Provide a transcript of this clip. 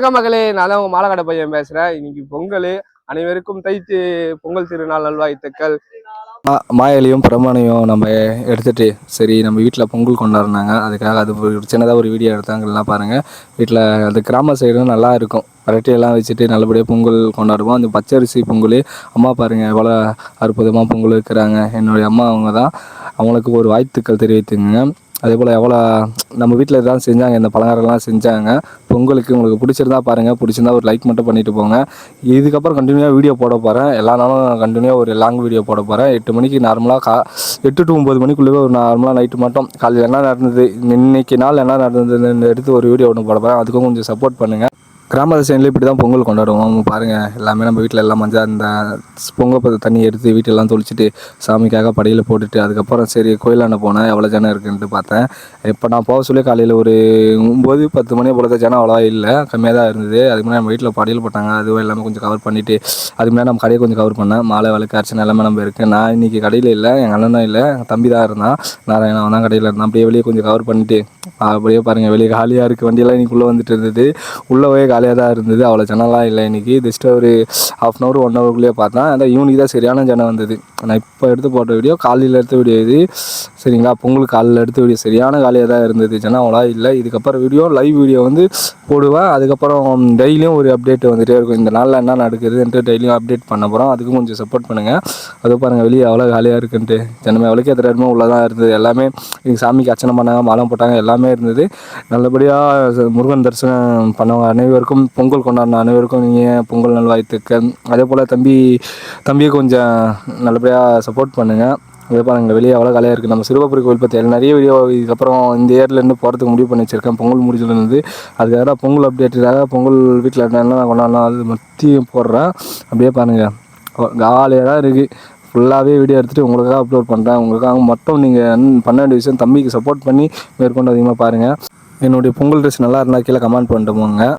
வணக்கம் மகளே, நான் தான் உங்க மாலக்காடு பையன் பேசுறேன். இன்னைக்கு பொங்கல். அனைவருக்கும் பொங்கல் திருநாள் நல்வாழ்த்துக்கள். மாயிலையும் பிரமாணையும் நம்ம எடுத்துகிட்டு சரி நம்ம வீட்டில் பொங்கல் கொண்டாடினாங்க. அதுக்காக அது ஒரு சின்னதாக ஒரு வீடியோ எடுத்தாங்கலாம் பாருங்கள். வீட்டில் அது கிராம சைடும் நல்லா இருக்கும். வரட்டியெல்லாம் வச்சுட்டு நல்லபடியாக பொங்கல் கொண்டாடுவோம். அந்த பச்சரிசி பொங்கல் அம்மா பாருங்கள் எவ்வளோ அற்புதமாக பொங்கல் வைக்கிறாங்க. என்னுடைய அம்மா அவங்க தான். அவங்களுக்கு ஒரு வாழ்த்துக்கள் தெரிவித்துங்க. அதே போல் எவ்வளோ நம்ம வீட்டில் இதான் செஞ்சாங்க, இந்த பலகாரம்லாம் செஞ்சாங்க. பொங்கலுக்கு உங்களுக்கு பிடிச்சிருந்தா பாருங்கள், பிடிச்சிருந்தா ஒரு லைக் மட்டும் பண்ணிவிட்டு போங்க. இதுக்கப்புறம் கண்டினியூவாக வீடியோ போட போகிறேன். எல்லா நாளும் கண்டினியூவாக ஒரு லாங் வீடியோ போட போகிறேன். 8 மணிக்கு நார்மலாக 8 to 9 மணிக்குள்ளே ஒரு நார்மலாக நைட்டு மட்டும் காலையில் என்ன நடந்தது, இன்றைக்கி நாள் என்ன நடந்ததுன்னு எடுத்து ஒரு வீடியோ ஒன்று போட போகிறேன். அதுக்கும் கொஞ்சம் சப்போர்ட் பண்ணுங்கள். கிராம சைடில் இப்படி தான் பொங்கல் கொண்டாடுவோம். பாருங்கள் எல்லாமே நம்ம வீட்டில் எல்லாம் மஞ்சள் அந்த பொங்கல் தண்ணி எடுத்து வீட்டெல்லாம் தொளிச்சிட்டு சாமிக்காக படையில் போட்டுட்டு அதுக்கப்புறம் சரி கோயிலாண்ட போனேன். எவ்வளோ ஜனம் இருக்குன்ட்டு பார்த்தேன். இப்போ நான் போக சொல்லி காலையில் ஒரு 9-10 மணி போல தான் ஜனம் அவ்வளோவா இல்லை, கம்மியாக தான் இருந்தது. அதுக்கு முன்னாடி நம்ம வீட்டில் படையில் போட்டாங்க. அதுவும் எல்லாமே கொஞ்சம் கவர் பண்ணிவிட்டு அதுக்கு முன்னாடி நம்ம கடையை கொஞ்சம் கவர் பண்ணேன். மாலை விளக்கு அர்ச்சனை எல்லாமே நம்ம இருக்குது. நான் இன்றைக்கி கடையில் இல்லை, எங்கள் அண்ணனும் இல்லை, எங்கள் தம்பி தான் இருந்தான். நாராயணன் தான் கடையில் இருந்தான். அப்படியே வெளியே கொஞ்சம் கவர் பண்ணிவிட்டு அப்படியே பாருங்கள் வெளியே காலியாக இருக்குது. வண்டியெல்லாம் இன்றைக்கி உள்ளே வந்துட்டு இருந்தது. உள்ளவே காலியாக தான் இருந்தது. அவ்வளோ ஜனம்லாம் இல்லை இன்றைக்கி. ஜஸ்ட் ஒரு 1/2 hour 1 hourக்குள்ளேயே பார்த்தேன். அதான் ஈவினிங் தான் சரியான ஜனம் வந்தது. நான் இப்போ எடுத்து போட்ட வீடியோ காலையில் எடுத்த வீடியோ இது சரிங்களா. பொங்கலுக்கு காலையில் எடுத்த வீடியோ சரியான காலியாக தான் இருந்தது. ஜனம் அவ்வளோ இல்லை. இதுக்கப்புறம் லைவ் வீடியோ வந்து போடுவேன். அதுக்கப்புறம் டெய்லியும் ஒரு அப்டேட் வந்துகிட்டே இருக்கும். இந்த நாளில் என்ன நடக்குதுன்ட்டு டெய்லியும் அப்டேட் பண்ண போகிறோம். அதுக்கும் கொஞ்சம் சப்போர்ட் பண்ணுங்கள். அது பாருங்கள் வெளியே எவ்வளோ காலியாக இருக்குன்ட்டு. ஜனமே எவ்வளோக்கே தெரியாமல் உள்ளே தான் இருந்தது. எல்லாமே சாமிக்கு அர்ச்சனை பண்ணாங்க, மாலம் போட்டாங்க, எல்லாமே இருந்தது. நல்லபடியாக முருகன் தரிசனம் பண்ணவங்க அனைவருக்கும், பொங்கல் கொண்டாடின அனைவருக்கும் நீங்கள் பொங்கல் நல்வாழ்த்துக்கள். அதே போல் தம்பியை கொஞ்சம் நல்லபடியாக சப்போர்ட் பண்ணுங்கள். அதே பாருங்கள் வெளியே எவ்வளோ காலியாக இருக்குது. நம்ம சிறுவாபுரி கோவில் பற்றி நிறைய வீடியோ இதுக்கப்புறம் இந்த இயர்லேருந்து போகிறதுக்கு முடிவு பண்ணி வச்சுருக்கேன். பொங்கல் முடிஞ்சிலேருந்து அதுக்காக பொங்கல் அப்டேட்டுக்காக பொங்கல் வீட்டில் என்னென்ன கொண்டாடலாம் அது மத்தியும் போடுறேன். அப்படியே பாருங்கள் காலியாக தான் இருக்குது. ஃபுல்லாகவே வீடியோ எடுத்துகிட்டு உங்களுக்காக அப்லோட் பண்ணுறேன். உங்களுக்காக மட்டும் நீங்கள் பண்ண வேண்டிய விஷயம் தம்பிக்கு சப்போர்ட் பண்ணி மேற்கொண்டு அதிகமாக பாருங்கள். என்னுடைய பொங்கல் ட்ரெஸ் நல்லா இருந்தால் கீழே கமெண்ட் பண்ணிட்டு போங்க.